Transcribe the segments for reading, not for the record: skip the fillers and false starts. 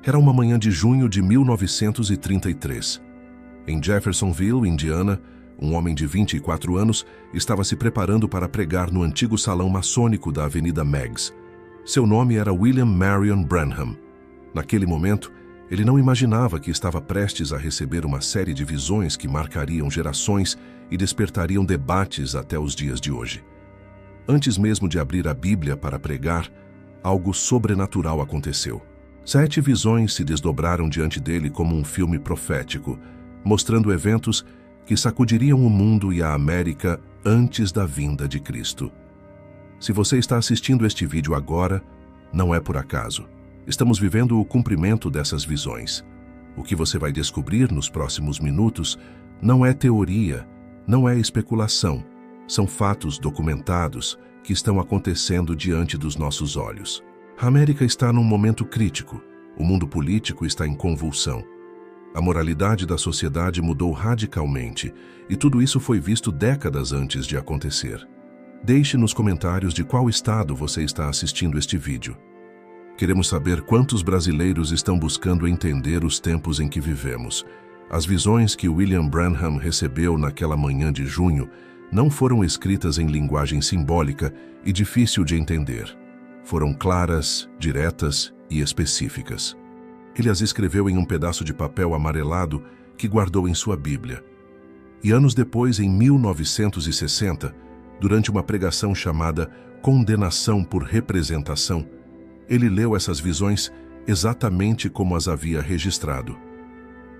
Era uma manhã de junho de 1933. Em Jeffersonville, Indiana, um homem de 24 anos estava se preparando para pregar no antigo salão maçônico da Avenida Meigs. Seu nome era William Marion Branham. Naquele momento, ele não imaginava que estava prestes a receber uma série de visões que marcariam gerações e despertariam debates até os dias de hoje. Antes mesmo de abrir a Bíblia para pregar, algo sobrenatural aconteceu. 7 visões se desdobraram diante dele como um filme profético, mostrando eventos que sacudiriam o mundo e a América antes da vinda de Cristo. Se você está assistindo este vídeo agora, não é por acaso. Estamos vivendo o cumprimento dessas visões. O que você vai descobrir nos próximos minutos não é teoria, não é especulação. São fatos documentados que estão acontecendo diante dos nossos olhos. A América está num momento crítico. O mundo político está em convulsão. A moralidade da sociedade mudou radicalmente e tudo isso foi visto décadas antes de acontecer. Deixe nos comentários de qual estado você está assistindo este vídeo. Queremos saber quantos brasileiros estão buscando entender os tempos em que vivemos. As visões que William Branham recebeu naquela manhã de junho não foram escritas em linguagem simbólica e difícil de entender. Foram claras, diretas e específicas. Ele as escreveu em um pedaço de papel amarelado que guardou em sua Bíblia. E anos depois, em 1960, durante uma pregação chamada Condenação por Representação, ele leu essas visões exatamente como as havia registrado.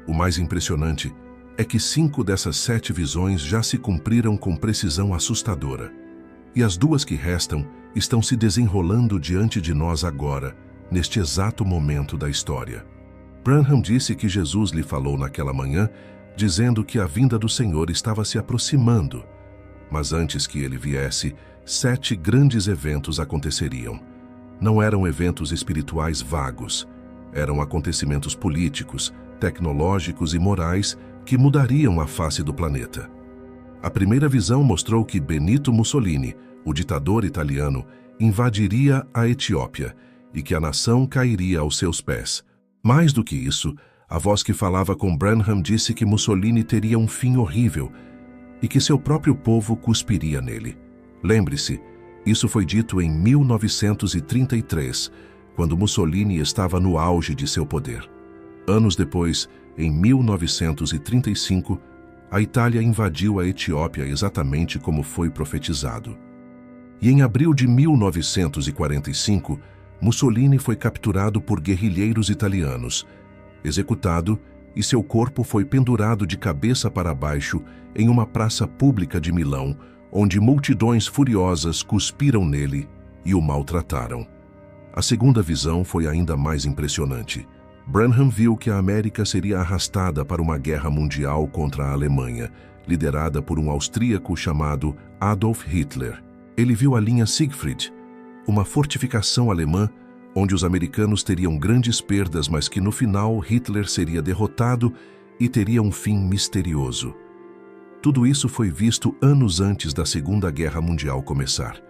O mais impressionante é que 5 dessas 7 visões já se cumpriram com precisão assustadora. E as 2 que restam estão se desenrolando diante de nós agora, neste exato momento da história. Branham disse que Jesus lhe falou naquela manhã, dizendo que a vinda do Senhor estava se aproximando. Mas antes que ele viesse, 7 grandes eventos aconteceriam. Não eram eventos espirituais vagos. Eram acontecimentos políticos, tecnológicos e morais que mudariam a face do planeta. A primeira visão mostrou que Benito Mussolini, o ditador italiano, invadiria a Etiópia e que a nação cairia aos seus pés. Mais do que isso, a voz que falava com Branham disse que Mussolini teria um fim horrível e que seu próprio povo cuspiria nele. Lembre-se, isso foi dito em 1933, quando Mussolini estava no auge de seu poder. Anos depois, em 1935, a Itália invadiu a Etiópia exatamente como foi profetizado. E em abril de 1945, Mussolini foi capturado por guerrilheiros italianos, executado e seu corpo foi pendurado de cabeça para baixo em uma praça pública de Milão, onde multidões furiosas cuspiram nele e o maltrataram. A segunda visão foi ainda mais impressionante. Branham viu que a América seria arrastada para uma guerra mundial contra a Alemanha, liderada por um austríaco chamado Adolf Hitler. Ele viu a linha Siegfried, uma fortificação alemã onde os americanos teriam grandes perdas, mas que no final Hitler seria derrotado e teria um fim misterioso. Tudo isso foi visto anos antes da Segunda Guerra Mundial começar.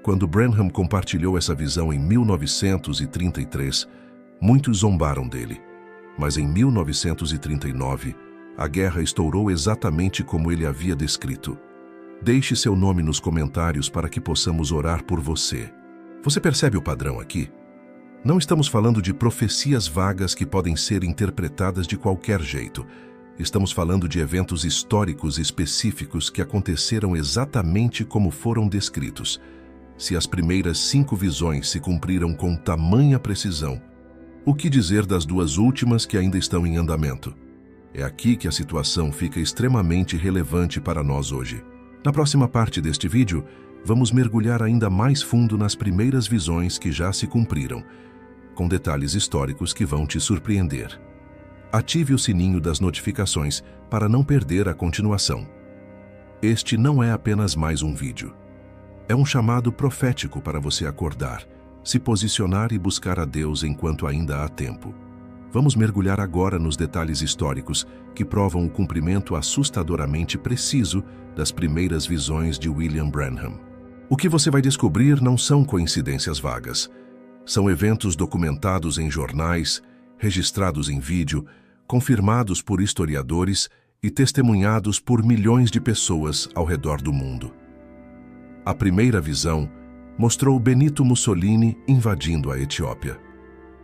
Quando Branham compartilhou essa visão em 1933, muitos zombaram dele. Mas em 1939, a guerra estourou exatamente como ele havia descrito. Deixe seu nome nos comentários para que possamos orar por você. Você percebe o padrão aqui? Não estamos falando de profecias vagas que podem ser interpretadas de qualquer jeito. Estamos falando de eventos históricos específicos que aconteceram exatamente como foram descritos. Se as primeiras 5 visões se cumpriram com tamanha precisão, o que dizer das 2 últimas que ainda estão em andamento? É aqui que a situação fica extremamente relevante para nós hoje. Na próxima parte deste vídeo, vamos mergulhar ainda mais fundo nas primeiras visões que já se cumpriram, com detalhes históricos que vão te surpreender. Ative o sininho das notificações para não perder a continuação. Este não é apenas mais um vídeo. É um chamado profético para você acordar, se posicionar e buscar a Deus enquanto ainda há tempo. Vamos mergulhar agora nos detalhes históricos que provam o cumprimento assustadoramente preciso das primeiras visões de William Branham. O que você vai descobrir não são coincidências vagas. São eventos documentados em jornais, registrados em vídeo, confirmados por historiadores e testemunhados por milhões de pessoas ao redor do mundo. A primeira visão mostrou Benito Mussolini invadindo a Etiópia.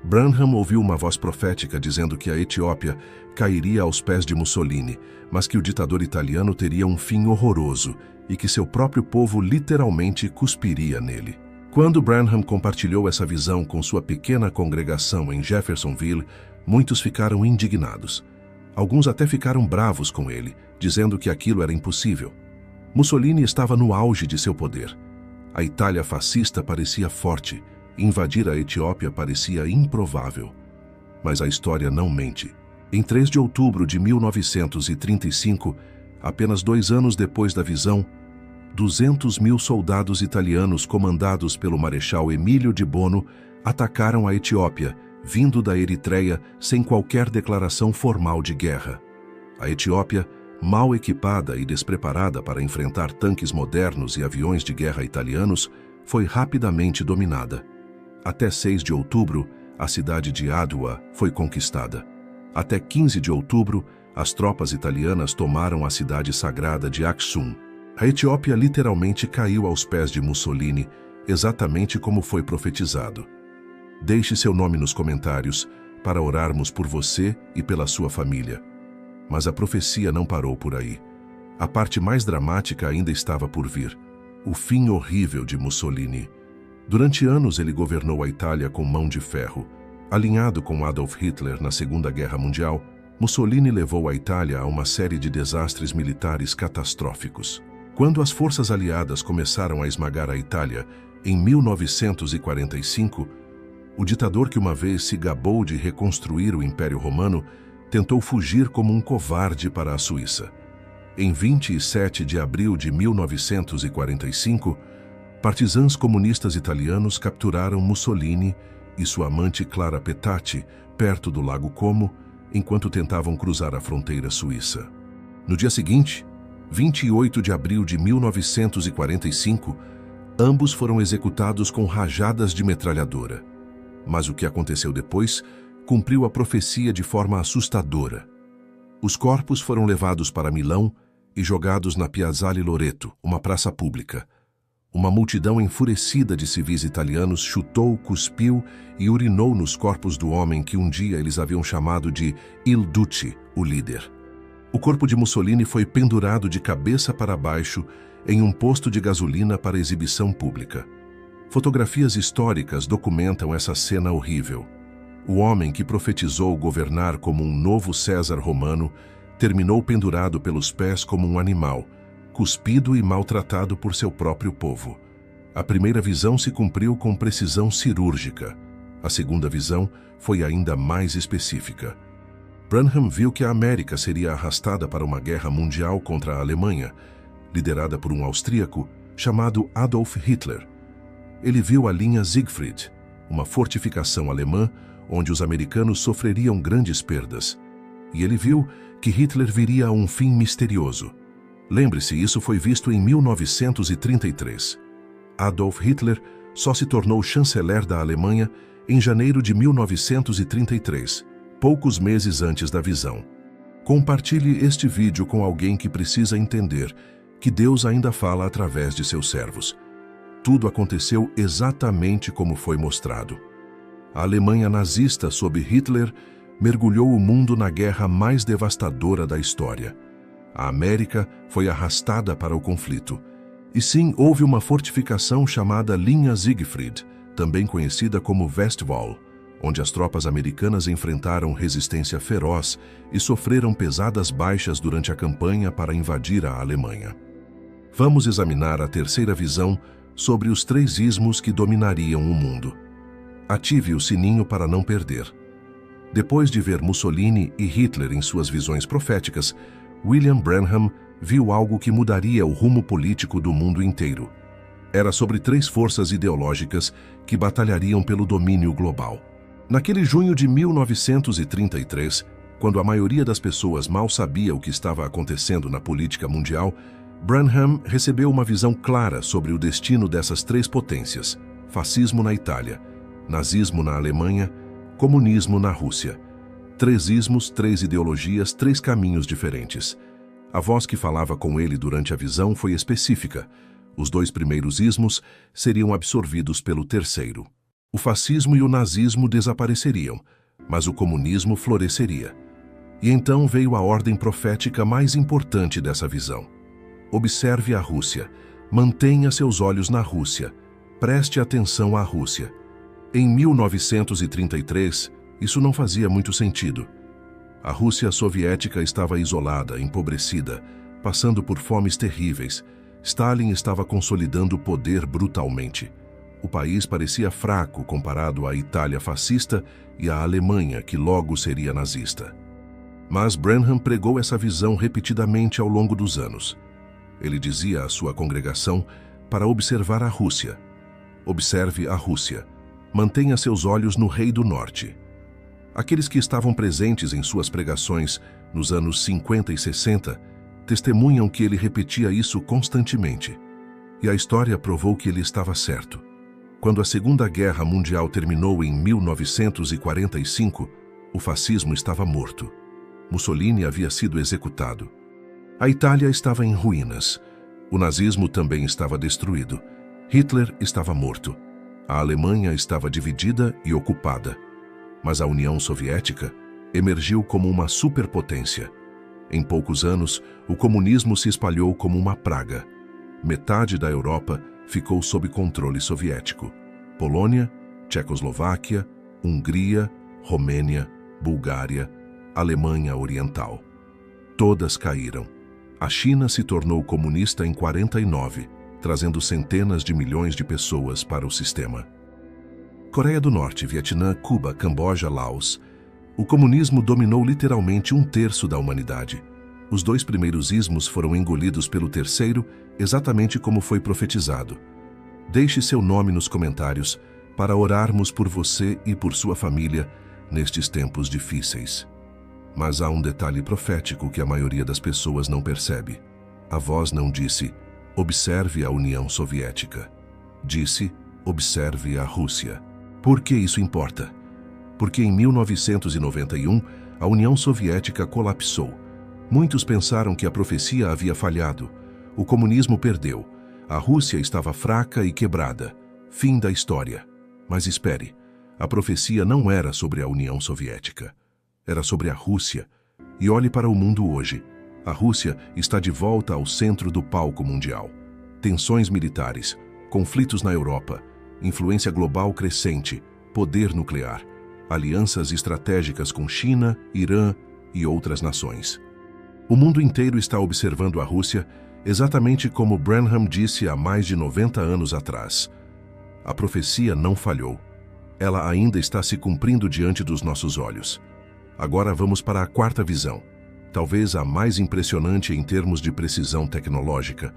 Branham ouviu uma voz profética dizendo que a Etiópia cairia aos pés de Mussolini, mas que o ditador italiano teria um fim horroroso e que seu próprio povo literalmente cuspiria nele. Quando Branham compartilhou essa visão com sua pequena congregação em Jeffersonville, muitos ficaram indignados. Alguns até ficaram bravos com ele, dizendo que aquilo era impossível. Mussolini estava no auge de seu poder. A Itália fascista parecia forte, invadir a Etiópia parecia improvável. Mas a história não mente. Em 3 de outubro de 1935, apenas 2 anos depois da visão, 200.000 soldados italianos comandados pelo Marechal Emílio de Bono atacaram a Etiópia, vindo da Eritreia sem qualquer declaração formal de guerra. A Etiópia, mal equipada e despreparada para enfrentar tanques modernos e aviões de guerra italianos, foi rapidamente dominada. Até 6 de outubro, a cidade de Adwa foi conquistada. Até 15 de outubro, as tropas italianas tomaram a cidade sagrada de Aksum. A Etiópia literalmente caiu aos pés de Mussolini, exatamente como foi profetizado. Deixe seu nome nos comentários para orarmos por você e pela sua família. Mas a profecia não parou por aí. A parte mais dramática ainda estava por vir: o fim horrível de Mussolini. Durante anos ele governou a Itália com mão de ferro. Alinhado com Adolf Hitler na Segunda Guerra Mundial, Mussolini levou a Itália a uma série de desastres militares catastróficos. Quando as forças aliadas começaram a esmagar a Itália, em 1945, o ditador que uma vez se gabou de reconstruir o Império Romano tentou fugir como um covarde para a Suíça. Em 27 de abril de 1945, partisãs comunistas italianos capturaram Mussolini e sua amante Clara Petacci perto do Lago Como, enquanto tentavam cruzar a fronteira suíça. No dia seguinte, 28 de abril de 1945, ambos foram executados com rajadas de metralhadora. Mas o que aconteceu depois cumpriu a profecia de forma assustadora. Os corpos foram levados para Milão e jogados na Piazzale Loreto, uma praça pública. Uma multidão enfurecida de civis italianos chutou, cuspiu e urinou nos corpos do homem que um dia eles haviam chamado de Il Duce, o líder. O corpo de Mussolini foi pendurado de cabeça para baixo em um posto de gasolina para exibição pública. Fotografias históricas documentam essa cena horrível. O homem que profetizou governar como um novo César romano terminou pendurado pelos pés como um animal, cuspido e maltratado por seu próprio povo. A primeira visão se cumpriu com precisão cirúrgica. A segunda visão foi ainda mais específica. Branham viu que a América seria arrastada para uma guerra mundial contra a Alemanha, liderada por um austríaco chamado Adolf Hitler. Ele viu a linha Siegfried, uma fortificação alemã onde os americanos sofreriam grandes perdas. E ele viu que Hitler viria a um fim misterioso. Lembre-se, isso foi visto em 1933. Adolf Hitler só se tornou chanceler da Alemanha em janeiro de 1933, poucos meses antes da visão. Compartilhe este vídeo com alguém que precisa entender que Deus ainda fala através de seus servos. Tudo aconteceu exatamente como foi mostrado. A Alemanha nazista sob Hitler mergulhou o mundo na guerra mais devastadora da história. A América foi arrastada para o conflito. E sim, houve uma fortificação chamada Linha Siegfried, também conhecida como Westwall, onde as tropas americanas enfrentaram resistência feroz e sofreram pesadas baixas durante a campanha para invadir a Alemanha. Vamos examinar a terceira visão sobre os 3 ismos que dominariam o mundo. Ative o sininho para não perder. Depois de ver Mussolini e Hitler em suas visões proféticas, William Branham viu algo que mudaria o rumo político do mundo inteiro. Era sobre 3 forças ideológicas que batalhariam pelo domínio global. Naquele junho de 1933, quando a maioria das pessoas mal sabia o que estava acontecendo na política mundial, Branham recebeu uma visão clara sobre o destino dessas 3 potências: fascismo na Itália, nazismo na Alemanha, comunismo na Rússia, 3 ismos, 3 ideologias, 3 caminhos diferentes. A voz que falava com ele durante a visão foi específica. Os 2 primeiros ismos seriam absorvidos pelo terceiro. O fascismo e o nazismo desapareceriam, mas o comunismo floresceria. E então veio a ordem profética mais importante dessa visão. Observe a Rússia. Mantenha seus olhos na Rússia. Preste atenção à Rússia. Em 1933, isso não fazia muito sentido. A Rússia soviética estava isolada, empobrecida, passando por fomes terríveis. Stalin estava consolidando o poder brutalmente. O país parecia fraco comparado à Itália fascista e à Alemanha, que logo seria nazista. Mas Branham pregou essa visão repetidamente ao longo dos anos. Ele dizia à sua congregação para observar a Rússia. Observe a Rússia. Mantenha seus olhos no Rei do Norte. Aqueles que estavam presentes em suas pregações nos anos 50 e 60 testemunham que ele repetia isso constantemente. E a história provou que ele estava certo. Quando a Segunda Guerra Mundial terminou em 1945, o fascismo estava morto. Mussolini havia sido executado. A Itália estava em ruínas. O nazismo também estava destruído. Hitler estava morto. A Alemanha estava dividida e ocupada. Mas a União Soviética emergiu como uma superpotência. Em poucos anos, o comunismo se espalhou como uma praga. Metade da Europa ficou sob controle soviético. Polônia, Tchecoslováquia, Hungria, Romênia, Bulgária, Alemanha Oriental. Todas caíram. A China se tornou comunista em 49, trazendo centenas de milhões de pessoas para o sistema. Coreia do Norte, Vietnã, Cuba, Camboja, Laos. O comunismo dominou literalmente 1/3 da humanidade. Os 2 primeiros ismos foram engolidos pelo terceiro, exatamente como foi profetizado. Deixe seu nome nos comentários para orarmos por você e por sua família nestes tempos difíceis. Mas há um detalhe profético que a maioria das pessoas não percebe. A voz não disse, observe a União Soviética. Disse, observe a Rússia. Por que isso importa? Porque em 1991, a União Soviética colapsou. Muitos pensaram que a profecia havia falhado. O comunismo perdeu. A Rússia estava fraca e quebrada. Fim da história. Mas espere, a profecia não era sobre a União Soviética. Era sobre a Rússia. E olhe para o mundo hoje. A Rússia está de volta ao centro do palco mundial. Tensões militares, conflitos na Europa, influência global crescente, poder nuclear, alianças estratégicas com China, Irã e outras nações. O mundo inteiro está observando a Rússia exatamente como Branham disse há mais de 90 anos atrás. A profecia não falhou. Ela ainda está se cumprindo diante dos nossos olhos. Agora vamos para a 4ª visão, talvez a mais impressionante em termos de precisão tecnológica.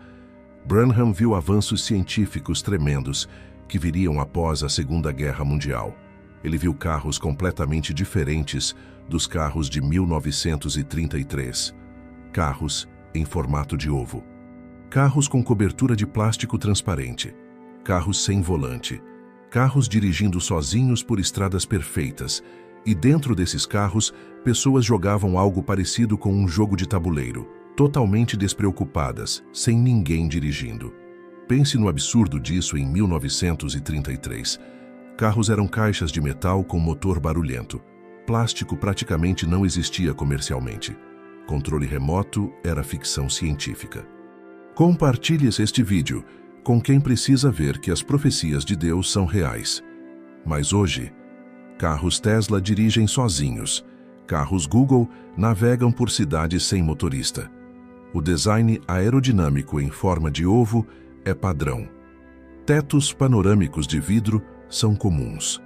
Branham viu avanços científicos tremendos que viriam após a Segunda Guerra Mundial. Ele viu carros completamente diferentes dos carros de 1933. Carros em formato de ovo. Carros com cobertura de plástico transparente. Carros sem volante. Carros dirigindo sozinhos por estradas perfeitas. E dentro desses carros, pessoas jogavam algo parecido com um jogo de tabuleiro, totalmente despreocupadas, sem ninguém dirigindo. Pense no absurdo disso em 1933. Carros eram caixas de metal com motor barulhento. Plástico praticamente não existia comercialmente. Controle remoto era ficção científica. Compartilhe este vídeo com quem precisa ver que as profecias de Deus são reais. Mas hoje, carros Tesla dirigem sozinhos. Carros Google navegam por cidades sem motorista. O design aerodinâmico em forma de ovo é padrão. Tetos panorâmicos de vidro são comuns.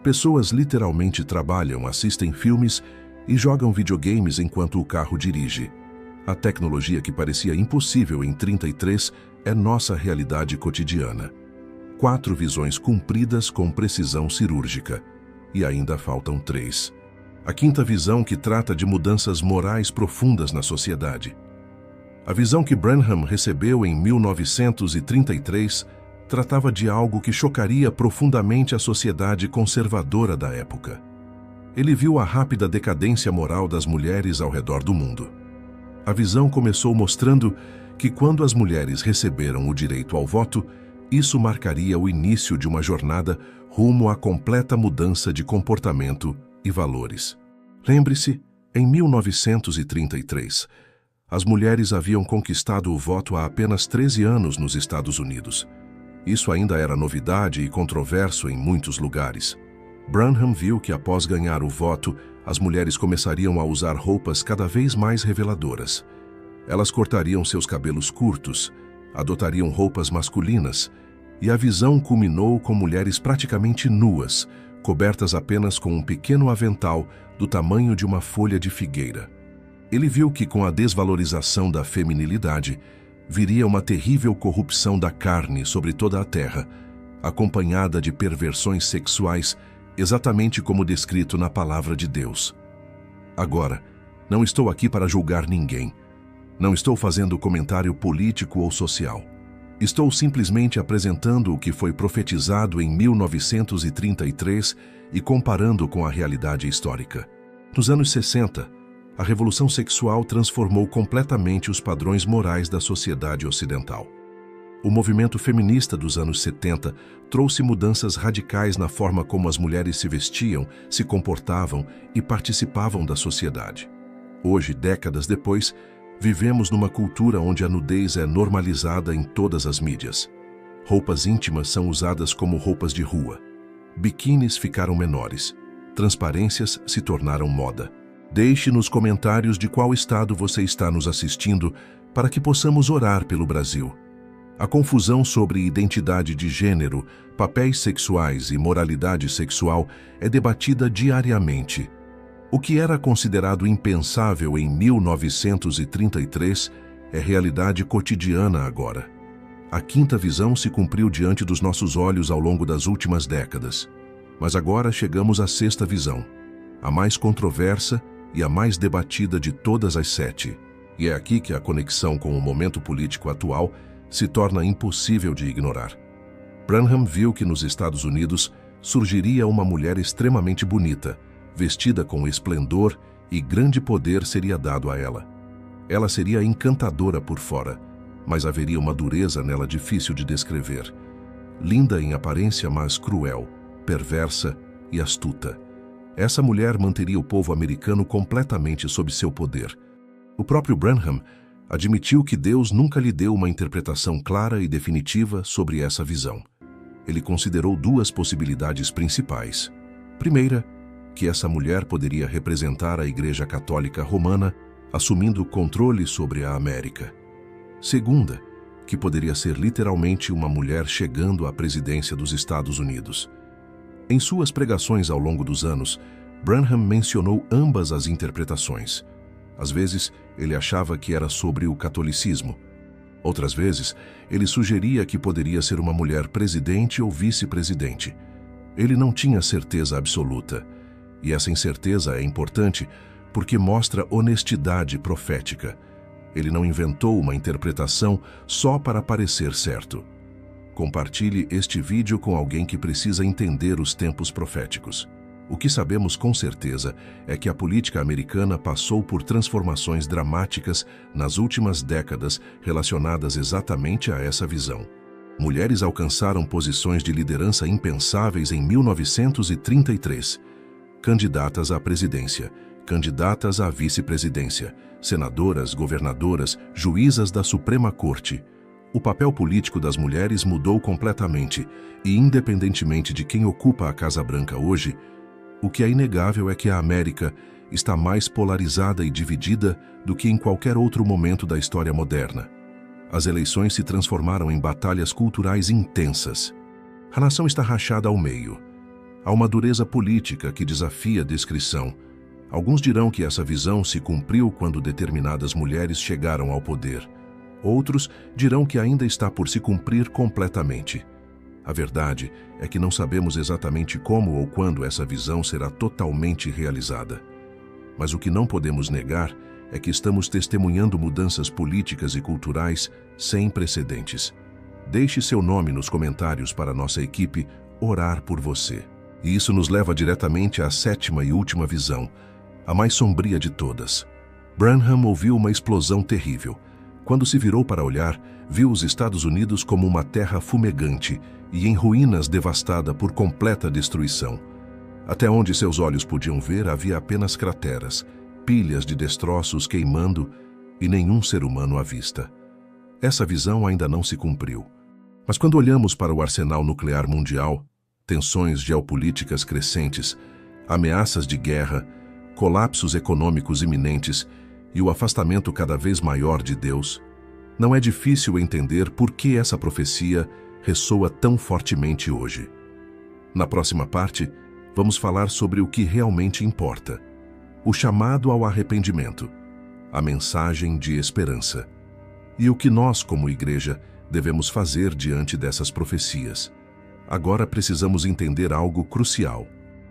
Pessoas literalmente trabalham, assistem filmes e jogam videogames enquanto o carro dirige. A tecnologia que parecia impossível em 33 é nossa realidade cotidiana. 4 visões cumpridas com precisão cirúrgica. E ainda faltam 3. A 5ª visão que trata de mudanças morais profundas na sociedade. A visão que Branham recebeu em 1933 tratava de algo que chocaria profundamente a sociedade conservadora da época. Ele viu a rápida decadência moral das mulheres ao redor do mundo. A visão começou mostrando que quando as mulheres receberam o direito ao voto, isso marcaria o início de uma jornada rumo à completa mudança de comportamento e valores. Lembre-se, em 1933, as mulheres haviam conquistado o voto há apenas 13 anos nos Estados Unidos. Isso ainda era novidade e controverso em muitos lugares. Branham viu que após ganhar o voto, as mulheres começariam a usar roupas cada vez mais reveladoras. Elas cortariam seus cabelos curtos, adotariam roupas masculinas, e a visão culminou com mulheres praticamente nuas, cobertas apenas com um pequeno avental do tamanho de uma folha de figueira. Ele viu que com a desvalorização da feminilidade, viria uma terrível corrupção da carne sobre toda a terra, acompanhada de perversões sexuais, exatamente como descrito na palavra de Deus. Agora, não estou aqui para julgar ninguém. Não estou fazendo comentário político ou social. Estou simplesmente apresentando o que foi profetizado em 1933 e comparando com a realidade histórica. Nos anos 60, a revolução sexual transformou completamente os padrões morais da sociedade ocidental. O movimento feminista dos anos 70 trouxe mudanças radicais na forma como as mulheres se vestiam, se comportavam e participavam da sociedade. Hoje, décadas depois, vivemos numa cultura onde a nudez é normalizada em todas as mídias. Roupas íntimas são usadas como roupas de rua. Biquínis ficaram menores. Transparências se tornaram moda. Deixe nos comentários de qual estado você está nos assistindo para que possamos orar pelo Brasil. A confusão sobre identidade de gênero, papéis sexuais e moralidade sexual é debatida diariamente. O que era considerado impensável em 1933 é realidade cotidiana agora. A quinta visão se cumpriu diante dos nossos olhos ao longo das últimas décadas. Mas agora chegamos à sexta visão, a mais controversa e a mais debatida de todas as 7. E é aqui que a conexão com o momento político atual se torna impossível de ignorar. Branham viu que nos Estados Unidos surgiria uma mulher extremamente bonita, vestida com esplendor e grande poder seria dado a ela. Ela seria encantadora por fora, mas haveria uma dureza nela difícil de descrever. Linda em aparência, mas cruel, perversa e astuta. Essa mulher manteria o povo americano completamente sob seu poder. O próprio Branham admitiu que Deus nunca lhe deu uma interpretação clara e definitiva sobre essa visão. Ele considerou 2 possibilidades principais. Primeira, que essa mulher poderia representar a Igreja Católica Romana, assumindo o controle sobre a América. Segunda, que poderia ser literalmente uma mulher chegando à presidência dos Estados Unidos. Em suas pregações ao longo dos anos, Branham mencionou ambas as interpretações. Às vezes, ele achava que era sobre o catolicismo. Outras vezes, ele sugeria que poderia ser uma mulher presidente ou vice-presidente. Ele não tinha certeza absoluta. E essa incerteza é importante porque mostra honestidade profética. Ele não inventou uma interpretação só para parecer certo. Compartilhe este vídeo com alguém que precisa entender os tempos proféticos. O que sabemos com certeza é que a política americana passou por transformações dramáticas nas últimas décadas relacionadas exatamente a essa visão. Mulheres alcançaram posições de liderança impensáveis em 1933. Candidatas à presidência, candidatas à vice-presidência, senadoras, governadoras, juízas da Suprema Corte. O papel político das mulheres mudou completamente e, independentemente de quem ocupa a Casa Branca hoje, o que é inegável é que a América está mais polarizada e dividida do que em qualquer outro momento da história moderna. As eleições se transformaram em batalhas culturais intensas. A nação está rachada ao meio. Há uma dureza política que desafia a descrição. Alguns dirão que essa visão se cumpriu quando determinadas mulheres chegaram ao poder. Outros dirão que ainda está por se cumprir completamente. A verdade é que não sabemos exatamente como ou quando essa visão será totalmente realizada. Mas o que não podemos negar é que estamos testemunhando mudanças políticas e culturais sem precedentes. Deixe seu nome nos comentários para nossa equipe orar por você. E isso nos leva diretamente à sétima e última visão, a mais sombria de todas. Branham ouviu uma explosão terrível. Quando se virou para olhar, viu os Estados Unidos como uma terra fumegante e em ruínas, devastada por completa destruição. Até onde seus olhos podiam ver, havia apenas crateras, pilhas de destroços queimando e nenhum ser humano à vista. Essa visão ainda não se cumpriu. Mas quando olhamos para o arsenal nuclear mundial, tensões geopolíticas crescentes, ameaças de guerra, colapsos econômicos iminentes e o afastamento cada vez maior de Deus, não é difícil entender por que essa profecia ressoa tão fortemente hoje. Na próxima parte, vamos falar sobre o que realmente importa: o chamado ao arrependimento, a mensagem de esperança, e o que nós, como igreja, devemos fazer diante dessas profecias. Agora precisamos entender algo crucial.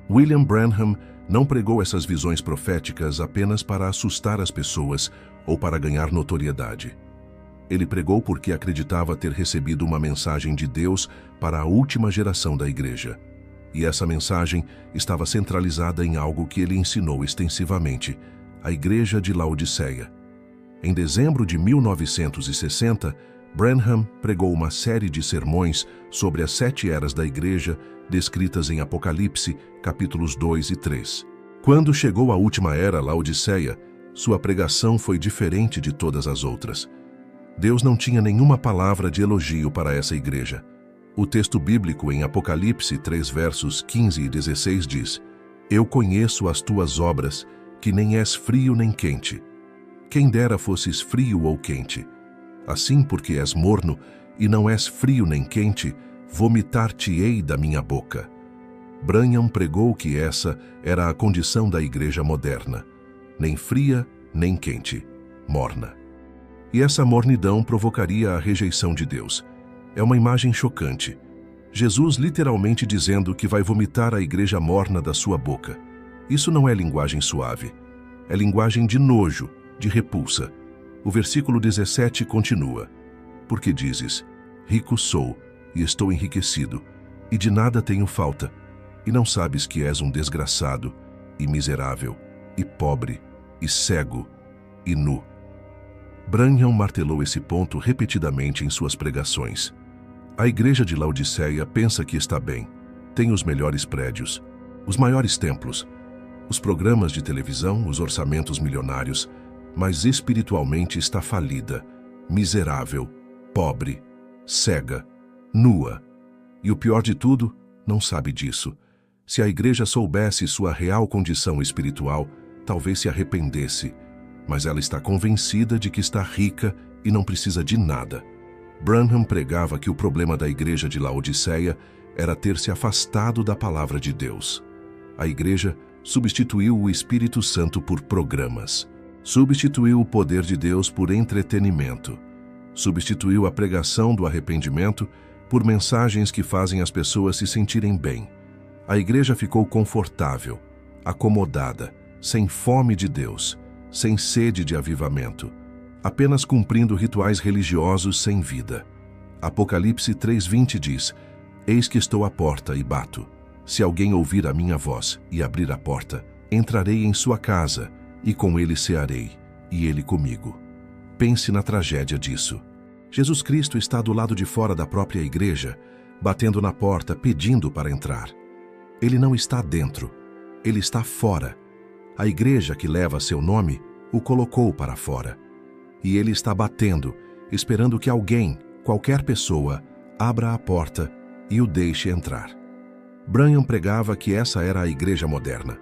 William Branham não pregou essas visões proféticas apenas para assustar as pessoas ou para ganhar notoriedade. Ele pregou porque acreditava ter recebido uma mensagem de Deus para a última geração da igreja. E essa mensagem estava centralizada em algo que ele ensinou extensivamente: a Igreja de Laodiceia. Em dezembro de 1960, Branham pregou uma série de sermões sobre as 7 eras da igreja, descritas em Apocalipse, capítulos 2 e 3. Quando chegou a última era, Laodiceia, sua pregação foi diferente de todas as outras. Deus não tinha nenhuma palavra de elogio para essa igreja. O texto bíblico em Apocalipse 3, versos 15 e 16 diz: Eu conheço as tuas obras, que nem és frio nem quente. Quem dera fosses frio ou quente. Assim, porque és morno e não és frio nem quente, vomitar-te-ei da minha boca. Branham pregou que essa era a condição da igreja moderna: nem fria nem quente, morna. E essa mornidão provocaria a rejeição de Deus. É uma imagem chocante. Jesus literalmente dizendo que vai vomitar a igreja morna da sua boca. Isso não é linguagem suave. É linguagem de nojo, de repulsa. O versículo 17 continua: Porque dizes, rico sou, e estou enriquecido, e de nada tenho falta, e não sabes que és um desgraçado, e miserável, e pobre, e cego, e nu. Branham martelou esse ponto repetidamente em suas pregações. A igreja de Laodiceia pensa que está bem, tem os melhores prédios, os maiores templos, os programas de televisão, os orçamentos milionários, mas espiritualmente está falida, miserável, pobre, cega, nua. E o pior de tudo, não sabe disso. Se a igreja soubesse sua real condição espiritual, talvez se arrependesse, mas ela está convencida de que está rica e não precisa de nada. Branham pregava que o problema da igreja de Laodiceia era ter se afastado da palavra de Deus. A igreja substituiu o Espírito Santo por programas. Substituiu o poder de Deus por entretenimento. Substituiu a pregação do arrependimento por mensagens que fazem as pessoas se sentirem bem. A igreja ficou confortável, acomodada, sem fome de Deus, sem sede de avivamento, apenas cumprindo rituais religiosos sem vida. Apocalipse 3:20 diz: Eis que estou à porta e bato. Se alguém ouvir a minha voz e abrir a porta, entrarei em sua casa, e com ele cearei, e ele comigo. Pense na tragédia disso. Jesus Cristo está do lado de fora da própria igreja, batendo na porta, pedindo para entrar. Ele não está dentro, ele está fora. A igreja que leva seu nome o colocou para fora. E ele está batendo, esperando que alguém, qualquer pessoa, abra a porta e o deixe entrar. Branham pregava que essa era a igreja moderna.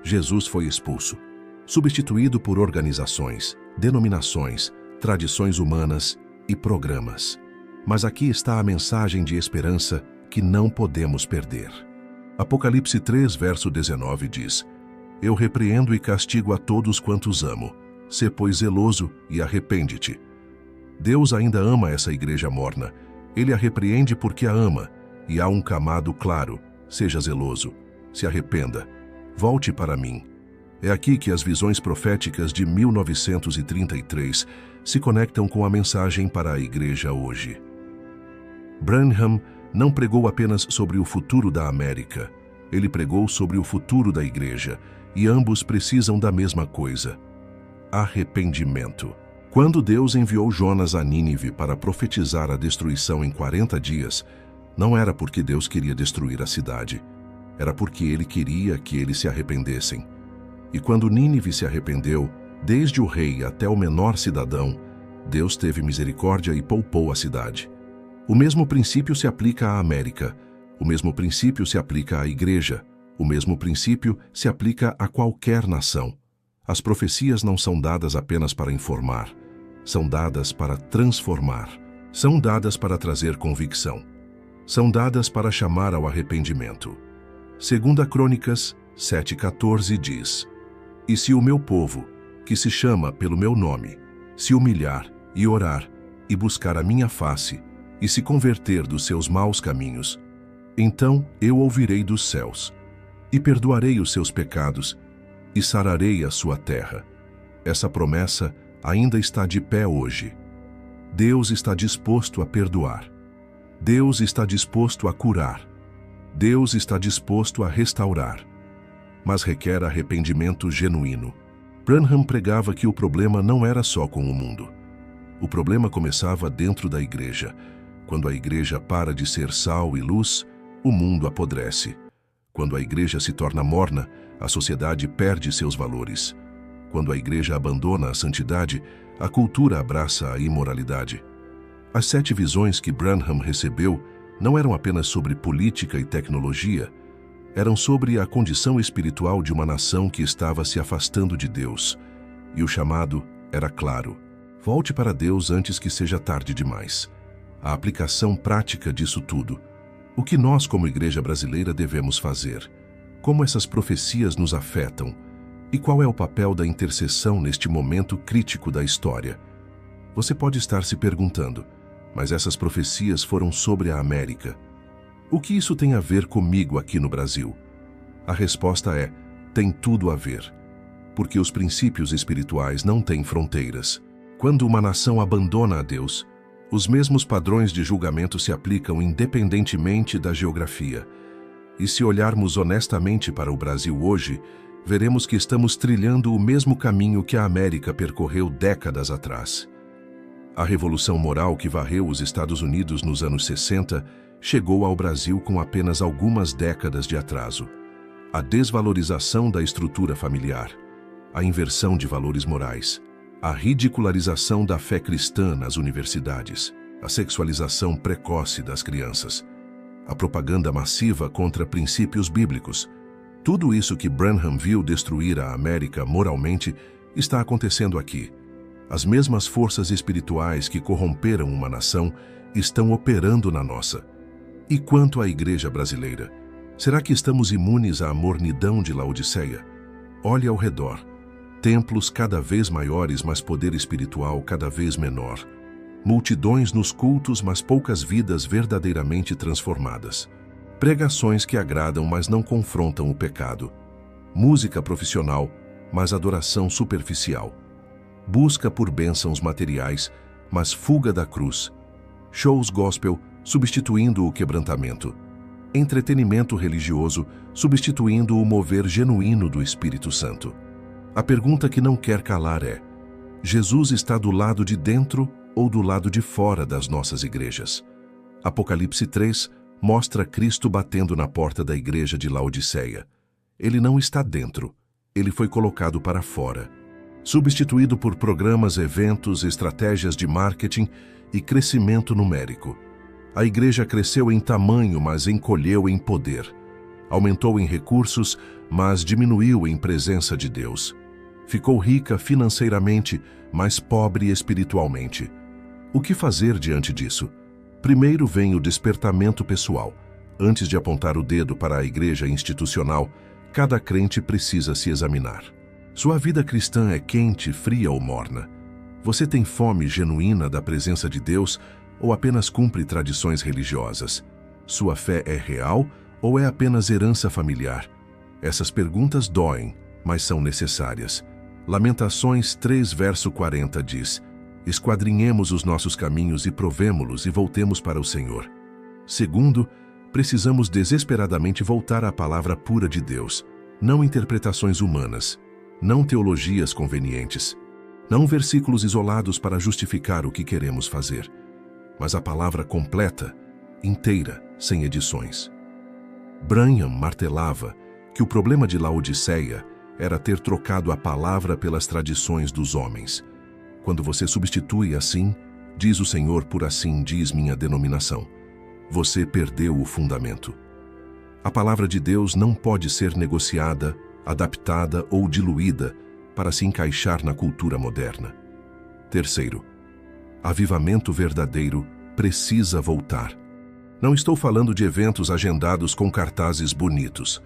Jesus foi expulso, substituído por organizações, denominações, tradições humanas e programas. Mas aqui está a mensagem de esperança que não podemos perder. Apocalipse 3, verso 19 diz: Eu repreendo e castigo a todos quantos amo. Sê, pois, zeloso e arrepende-te. Deus ainda ama essa igreja morna. Ele a repreende porque a ama, e há um chamado claro: seja zeloso, se arrependa, volte para mim. É aqui que as visões proféticas de 1933 se conectam com a mensagem para a igreja hoje. Branham não pregou apenas sobre o futuro da América. Ele pregou sobre o futuro da igreja, e ambos precisam da mesma coisa: arrependimento. Quando Deus enviou Jonas a Nínive para profetizar a destruição em 40 dias, não era porque Deus queria destruir a cidade. Era porque ele queria que eles se arrependessem. E quando Nínive se arrependeu, desde o rei até o menor cidadão, Deus teve misericórdia e poupou a cidade. O mesmo princípio se aplica à América. O mesmo princípio se aplica à igreja. O mesmo princípio se aplica a qualquer nação. As profecias não são dadas apenas para informar. São dadas para transformar. São dadas para trazer convicção. São dadas para chamar ao arrependimento. 2 Crônicas 7,14 diz: E se o meu povo, que se chama pelo meu nome, se humilhar e orar, e buscar a minha face, e se converter dos seus maus caminhos, então eu ouvirei dos céus, e perdoarei os seus pecados, e sararei a sua terra. Essa promessa ainda está de pé hoje. Deus está disposto a perdoar. Deus está disposto a curar. Deus está disposto a restaurar. Mas requer arrependimento genuíno. Branham pregava que o problema não era só com o mundo. O problema começava dentro da igreja. Quando a igreja para de ser sal e luz, o mundo apodrece. Quando a igreja se torna morna, a sociedade perde seus valores. Quando a igreja abandona a santidade, a cultura abraça a imoralidade. As 7 visões que Branham recebeu não eram apenas sobre política e tecnologia, eram sobre a condição espiritual de uma nação que estava se afastando de Deus. E o chamado era claro: volte para Deus antes que seja tarde demais. A aplicação prática disso tudo. O que nós, como igreja brasileira, devemos fazer? Como essas profecias nos afetam? E qual é o papel da intercessão neste momento crítico da história? Você pode estar se perguntando: mas essas profecias foram sobre a América. O que isso tem a ver comigo aqui no Brasil? A resposta é: tem tudo a ver. Porque os princípios espirituais não têm fronteiras. Quando uma nação abandona a Deus, os mesmos padrões de julgamento se aplicam independentemente da geografia. E se olharmos honestamente para o Brasil hoje, veremos que estamos trilhando o mesmo caminho que a América percorreu décadas atrás. A revolução moral que varreu os Estados Unidos nos anos 60 chegou ao Brasil com apenas algumas décadas de atraso. A desvalorização da estrutura familiar, a inversão de valores morais, a ridicularização da fé cristã nas universidades, a sexualização precoce das crianças, a propaganda massiva contra princípios bíblicos. Tudo isso que Branham viu destruir a América moralmente está acontecendo aqui. As mesmas forças espirituais que corromperam uma nação estão operando na nossa. E quanto à igreja brasileira? Será que estamos imunes à mornidão de Laodiceia? Olhe ao redor. Templos cada vez maiores, mas poder espiritual cada vez menor. Multidões nos cultos, mas poucas vidas verdadeiramente transformadas. Pregações que agradam, mas não confrontam o pecado. Música profissional, mas adoração superficial. Busca por bênçãos materiais, mas fuga da cruz. Shows gospel substituindo o quebrantamento. Entretenimento religioso substituindo o mover genuíno do Espírito Santo. A pergunta que não quer calar é: Jesus está do lado de dentro ou do lado de fora das nossas igrejas? Apocalipse 3 mostra Cristo batendo na porta da igreja de Laodiceia. Ele não está dentro, ele foi colocado para fora. Substituído por programas, eventos, estratégias de marketing e crescimento numérico. A igreja cresceu em tamanho, mas encolheu em poder. Aumentou em recursos, mas diminuiu em presença de Deus. Ficou rica financeiramente, mas pobre espiritualmente. O que fazer diante disso? Primeiro vem o despertamento pessoal. Antes de apontar o dedo para a igreja institucional, cada crente precisa se examinar. Sua vida cristã é quente, fria ou morna? Você tem fome genuína da presença de Deus ou apenas cumpre tradições religiosas? Sua fé é real ou é apenas herança familiar? Essas perguntas doem, mas são necessárias. Lamentações 3, verso 40 diz: esquadrinhemos os nossos caminhos e provemo-los e voltemos para o Senhor. Segundo, precisamos desesperadamente voltar à palavra pura de Deus, não interpretações humanas, não teologias convenientes, não versículos isolados para justificar o que queremos fazer, mas a palavra completa, inteira, sem edições. Branham martelava que o problema de Laodiceia era ter trocado a palavra pelas tradições dos homens. Quando você substitui assim, diz o Senhor por assim diz minha denominação, você perdeu o fundamento. A palavra de Deus não pode ser negociada, adaptada ou diluída para se encaixar na cultura moderna. Terceiro, avivamento verdadeiro precisa voltar. Não estou falando de eventos agendados com cartazes bonitos.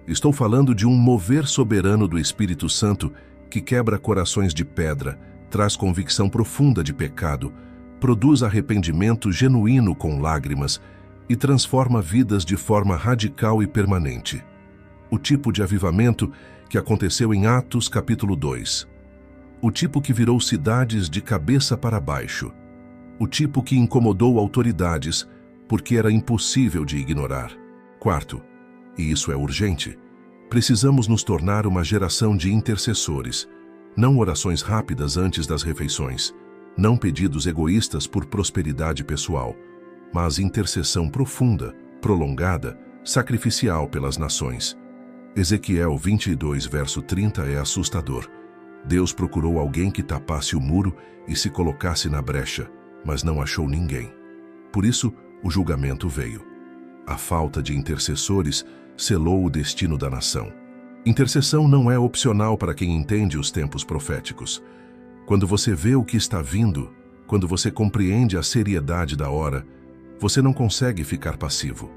Estou falando de um mover soberano do Espírito Santo que quebra corações de pedra, traz convicção profunda de pecado, produz arrependimento genuíno com lágrimas e transforma vidas de forma radical e permanente. O tipo de avivamento que aconteceu em Atos capítulo 2. O tipo que virou cidades de cabeça para baixo. O tipo que incomodou autoridades porque era impossível de ignorar. Quarto, e isso é urgente, precisamos nos tornar uma geração de intercessores, não orações rápidas antes das refeições, não pedidos egoístas por prosperidade pessoal, mas intercessão profunda, prolongada, sacrificial pelas nações. Ezequiel 22, verso 30 é assustador. Deus procurou alguém que tapasse o muro e se colocasse na brecha, mas não achou ninguém. Por isso, o julgamento veio. A falta de intercessores selou o destino da nação. Intercessão não é opcional para quem entende os tempos proféticos. Quando você vê o que está vindo, quando você compreende a seriedade da hora, você não consegue ficar passivo.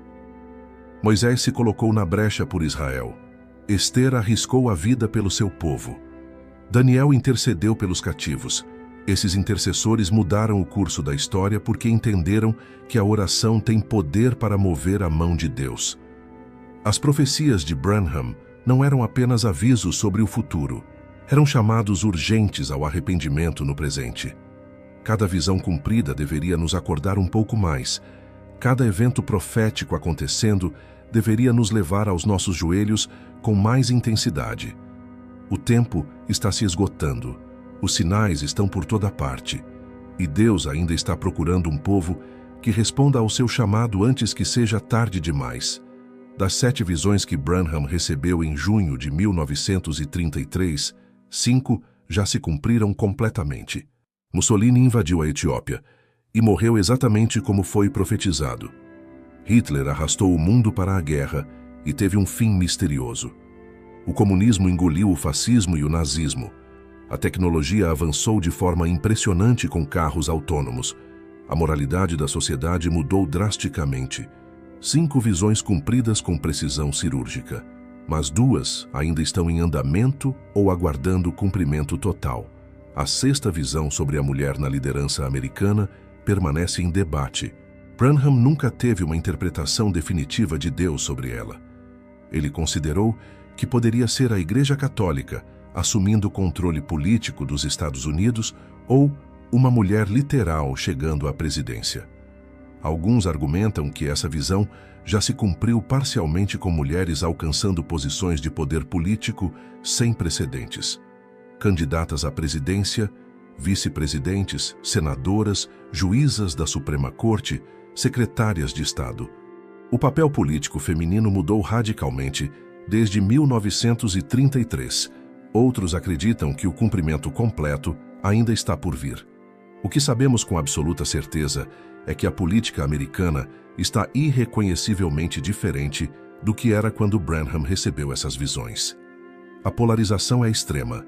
Moisés se colocou na brecha por Israel. Ester arriscou a vida pelo seu povo. Daniel intercedeu pelos cativos. Esses intercessores mudaram o curso da história porque entenderam que a oração tem poder para mover a mão de Deus. As profecias de Branham não eram apenas avisos sobre o futuro. Eram chamados urgentes ao arrependimento no presente. Cada visão cumprida deveria nos acordar um pouco mais. Cada evento profético acontecendo deveria nos levar aos nossos joelhos com mais intensidade. O tempo está se esgotando. Os sinais estão por toda parte. E Deus ainda está procurando um povo que responda ao seu chamado antes que seja tarde demais. Das 7 visões que Branham recebeu em junho de 1933, 5 já se cumpriram completamente. Mussolini invadiu a Etiópia e morreu exatamente como foi profetizado. Hitler arrastou o mundo para a guerra e teve um fim misterioso. O comunismo engoliu o fascismo e o nazismo. A tecnologia avançou de forma impressionante com carros autônomos. A moralidade da sociedade mudou drasticamente. 5 visões cumpridas com precisão cirúrgica, mas 2 ainda estão em andamento ou aguardando cumprimento total. A 6ª visão sobre a mulher na liderança americana permanece em debate. Branham nunca teve uma interpretação definitiva de Deus sobre ela. Ele considerou que poderia ser a Igreja Católica assumindo o controle político dos Estados Unidos ou uma mulher literal chegando à presidência. Alguns argumentam que essa visão já se cumpriu parcialmente com mulheres alcançando posições de poder político sem precedentes. Candidatas à presidência, vice-presidentes, senadoras, juízas da Suprema Corte, secretárias de Estado. O papel político feminino mudou radicalmente desde 1933. Outros acreditam que o cumprimento completo ainda está por vir. O que sabemos com absoluta certeza é que a política americana está irreconhecivelmente diferente do que era quando Branham recebeu essas visões. A polarização é extrema,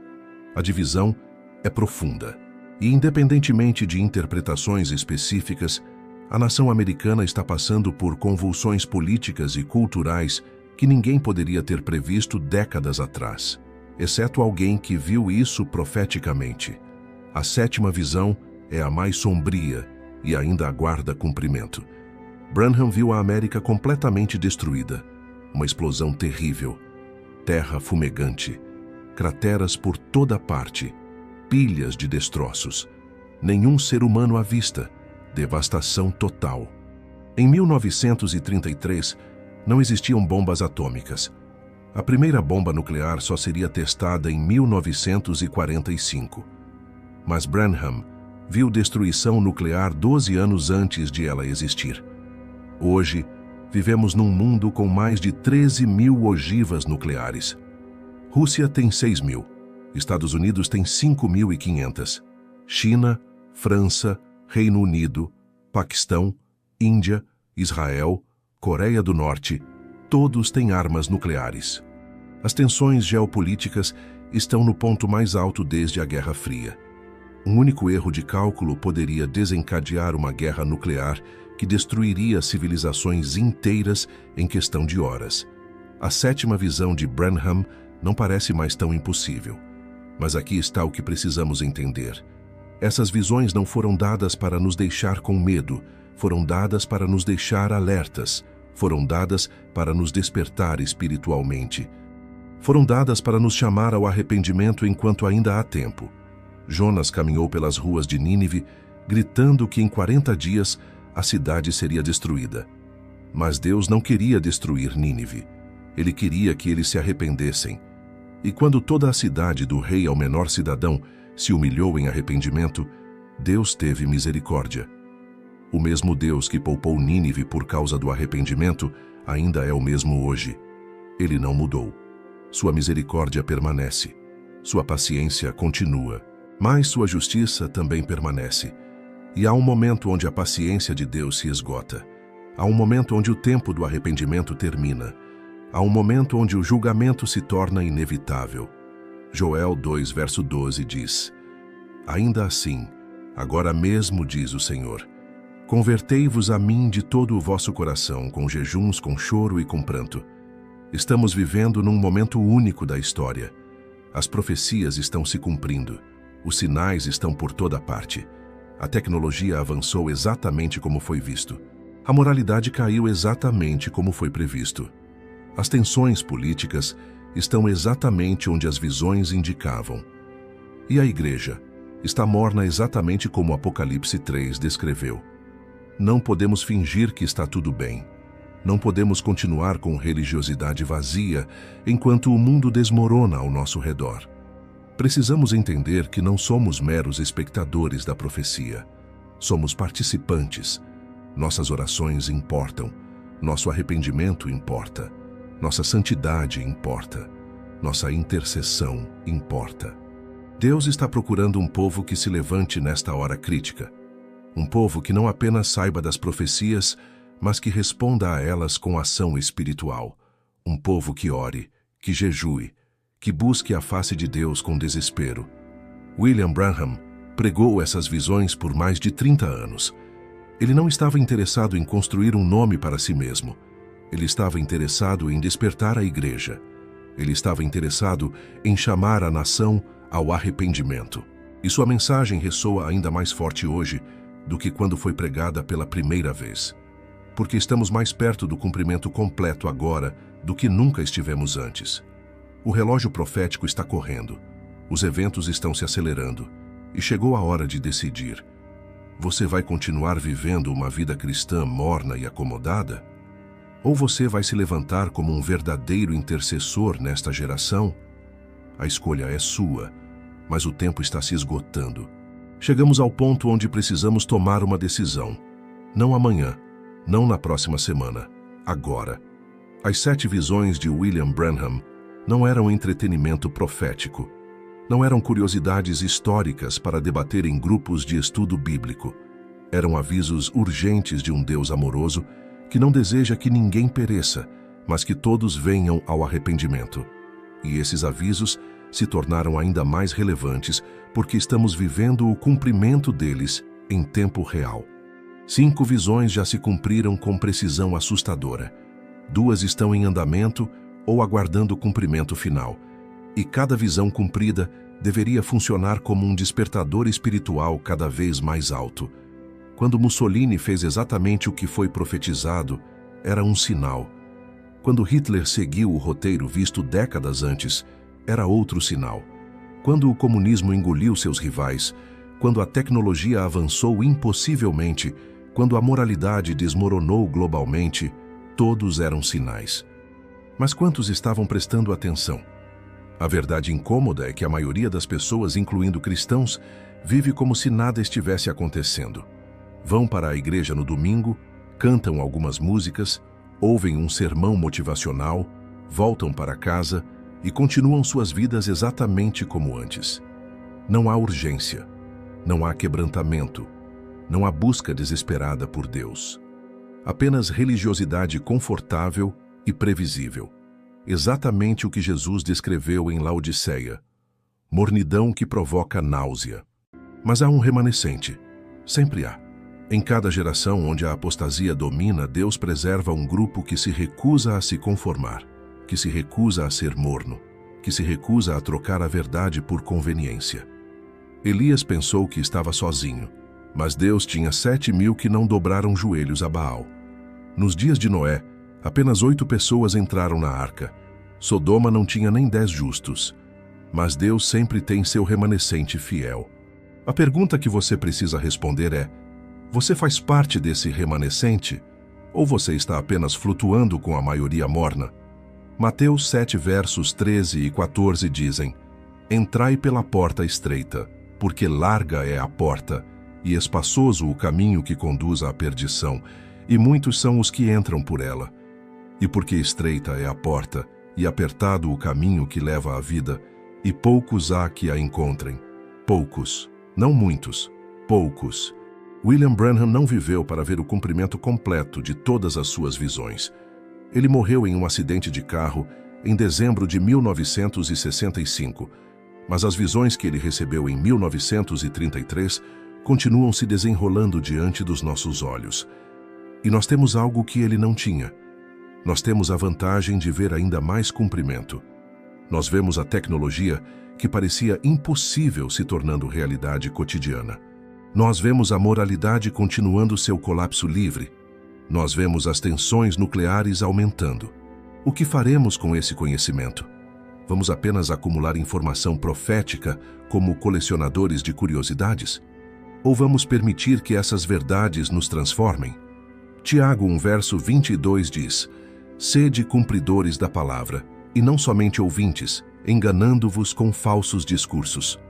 a divisão é profunda, e independentemente de interpretações específicas, a nação americana está passando por convulsões políticas e culturais que ninguém poderia ter previsto décadas atrás, exceto alguém que viu isso profeticamente. A 7ª visão é a mais sombria e ainda aguarda cumprimento. Branham viu a América completamente destruída, uma explosão terrível, terra fumegante, crateras por toda parte, pilhas de destroços, nenhum ser humano à vista, devastação total. Em 1933, não existiam bombas atômicas. A primeira bomba nuclear só seria testada em 1945. Mas Branham viu destruição nuclear 12 anos antes de ela existir. Hoje, vivemos num mundo com mais de 13 mil ogivas nucleares. Rússia tem 6 mil. Estados Unidos tem 5.500. China, França, Reino Unido, Paquistão, Índia, Israel, Coreia do Norte, todos têm armas nucleares. As tensões geopolíticas estão no ponto mais alto desde a Guerra Fria. Um único erro de cálculo poderia desencadear uma guerra nuclear que destruiria civilizações inteiras em questão de horas. A sétima visão de Branham não parece mais tão impossível. Mas aqui está o que precisamos entender. Essas visões não foram dadas para nos deixar com medo, foram dadas para nos deixar alertas, foram dadas para nos despertar espiritualmente. Foram dadas para nos chamar ao arrependimento enquanto ainda há tempo. Jonas caminhou pelas ruas de Nínive, gritando que em 40 dias a cidade seria destruída. Mas Deus não queria destruir Nínive. Ele queria que eles se arrependessem. E quando toda a cidade, do rei ao menor cidadão, se humilhou em arrependimento, Deus teve misericórdia. O mesmo Deus que poupou Nínive por causa do arrependimento ainda é o mesmo hoje. Ele não mudou. Sua misericórdia permanece. Sua paciência continua. Mas sua justiça também permanece. E há um momento onde a paciência de Deus se esgota. Há um momento onde o tempo do arrependimento termina. Há um momento onde o julgamento se torna inevitável. Joel 2, verso 12 diz: Ainda assim, agora mesmo diz o Senhor, convertei-vos a mim de todo o vosso coração, com jejuns, com choro e com pranto. Estamos vivendo num momento único da história. As profecias estão se cumprindo. Os sinais estão por toda parte. A tecnologia avançou exatamente como foi visto. A moralidade caiu exatamente como foi previsto. As tensões políticas estão exatamente onde as visões indicavam. E a igreja está morna exatamente como o Apocalipse 3 descreveu. Não podemos fingir que está tudo bem. Não podemos continuar com religiosidade vazia enquanto o mundo desmorona ao nosso redor. Precisamos entender que não somos meros espectadores da profecia. Somos participantes. Nossas orações importam. Nosso arrependimento importa. Nossa santidade importa. Nossa intercessão importa. Deus está procurando um povo que se levante nesta hora crítica. Um povo que não apenas saiba das profecias, mas que responda a elas com ação espiritual. Um povo que ore, que jejue, que busque a face de Deus com desespero. William Branham pregou essas visões por mais de 30 anos. Ele não estava interessado em construir um nome para si mesmo. Ele estava interessado em despertar a igreja. Ele estava interessado em chamar a nação ao arrependimento. E sua mensagem ressoa ainda mais forte hoje do que quando foi pregada pela primeira vez. Porque estamos mais perto do cumprimento completo agora do que nunca estivemos antes. O relógio profético está correndo. Os eventos estão se acelerando. E chegou a hora de decidir. Você vai continuar vivendo uma vida cristã morna e acomodada? Ou você vai se levantar como um verdadeiro intercessor nesta geração? A escolha é sua, mas o tempo está se esgotando. Chegamos ao ponto onde precisamos tomar uma decisão. Não amanhã, não na próxima semana, agora. As 7 visões de William Branham não eram entretenimento profético. Não eram curiosidades históricas para debater em grupos de estudo bíblico. Eram avisos urgentes de um Deus amoroso que não deseja que ninguém pereça, mas que todos venham ao arrependimento. E esses avisos se tornaram ainda mais relevantes porque estamos vivendo o cumprimento deles em tempo real. 5 visões já se cumpriram com precisão assustadora. 2 estão em andamento ou aguardando o cumprimento final. E cada visão cumprida deveria funcionar como um despertador espiritual cada vez mais alto. Quando Mussolini fez exatamente o que foi profetizado, era um sinal. Quando Hitler seguiu o roteiro visto décadas antes, era outro sinal. Quando o comunismo engoliu seus rivais, quando a tecnologia avançou impossivelmente, Quando a moralidade desmoronou globalmente, todos eram sinais. Mas quantos estavam prestando atenção? A verdade incômoda é que a maioria das pessoas, incluindo cristãos, vive como se nada estivesse acontecendo. Vão para a igreja no domingo, cantam algumas músicas, ouvem um sermão motivacional, voltam para casa e continuam suas vidas exatamente como antes. Não há urgência, não há quebrantamento, não há busca desesperada por Deus. Apenas religiosidade confortável e previsível. Exatamente o que Jesus descreveu em Laodiceia. Mornidão que provoca náusea. Mas há um remanescente. Sempre há. Em cada geração onde a apostasia domina, Deus preserva um grupo que se recusa a se conformar, que se recusa a ser morno, que se recusa a trocar a verdade por conveniência. Elias pensou que estava sozinho, mas Deus tinha 7.000 que não dobraram joelhos a Baal. Nos dias de Noé, apenas 8 pessoas entraram na arca. Sodoma não tinha nem 10 justos. Mas Deus sempre tem seu remanescente fiel. A pergunta que você precisa responder é: você faz parte desse remanescente? Ou você está apenas flutuando com a maioria morna? Mateus 7, versos 13 e 14 dizem: Entrai pela porta estreita, porque larga é a porta, e espaçoso o caminho que conduz à perdição, e muitos são os que entram por ela. E porque estreita é a porta, e apertado o caminho que leva à vida, e poucos há que a encontrem. Poucos, não muitos, poucos. William Branham não viveu para ver o cumprimento completo de todas as suas visões. Ele morreu em um acidente de carro em dezembro de 1965, mas as visões que ele recebeu em 1933 continuam se desenrolando diante dos nossos olhos. E nós temos algo que ele não tinha. Nós temos a vantagem de ver ainda mais cumprimento. Nós vemos a tecnologia que parecia impossível se tornando realidade cotidiana. Nós vemos a moralidade continuando seu colapso livre. Nós vemos as tensões nucleares aumentando. O que faremos com esse conhecimento? Vamos apenas acumular informação profética como colecionadores de curiosidades? Ou vamos permitir que essas verdades nos transformem? Tiago 1, verso 22 diz: Sede cumpridores da palavra, e não somente ouvintes, enganando-vos com falsos discursos.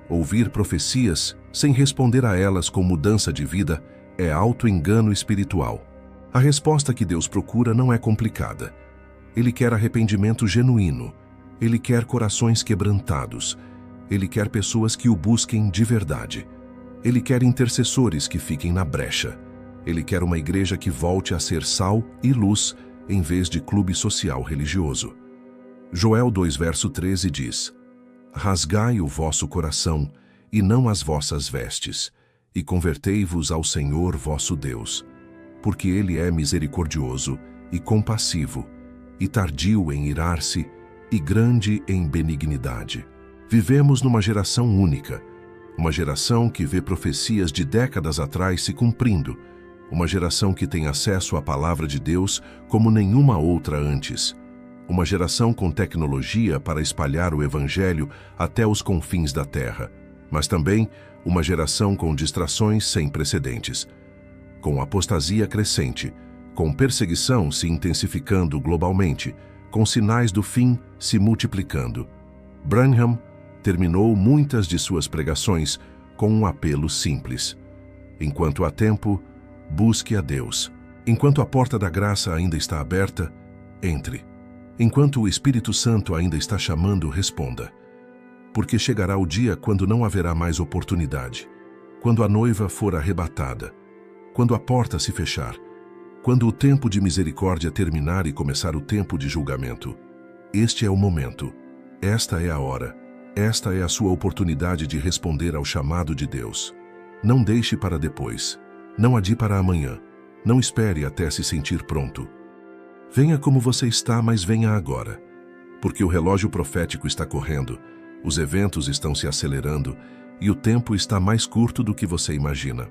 Ouvir profecias, sem responder a elas com mudança de vida, é auto-engano espiritual. A resposta que Deus procura não é complicada. Ele quer arrependimento genuíno. Ele quer corações quebrantados. Ele quer pessoas que o busquem de verdade. Ele quer intercessores que fiquem na brecha. Ele quer uma igreja que volte a ser sal e luz, em vez de clube social religioso. Joel 2, verso 13 diz: Rasgai o vosso coração, e não as vossas vestes, e convertei-vos ao Senhor vosso Deus, porque Ele é misericordioso e compassivo, e tardio em irar-se, e grande em benignidade. Vivemos numa geração única, uma geração que vê profecias de décadas atrás se cumprindo, uma geração que tem acesso à palavra de Deus como nenhuma outra antes, uma geração com tecnologia para espalhar o Evangelho até os confins da terra, mas também uma geração com distrações sem precedentes, com apostasia crescente, com perseguição se intensificando globalmente, com sinais do fim se multiplicando. Branham terminou muitas de suas pregações com um apelo simples: enquanto há tempo, busque a Deus. Enquanto a porta da graça ainda está aberta, entre. Enquanto o Espírito Santo ainda está chamando, responda. Porque chegará o dia quando não haverá mais oportunidade, quando a noiva for arrebatada, quando a porta se fechar, quando o tempo de misericórdia terminar e começar o tempo de julgamento. Este é o momento, esta é a hora, esta é a sua oportunidade de responder ao chamado de Deus. Não deixe para depois, não adie para amanhã, não espere até se sentir pronto. Venha como você está, mas venha agora, porque o relógio profético está correndo, os eventos estão se acelerando e o tempo está mais curto do que você imagina.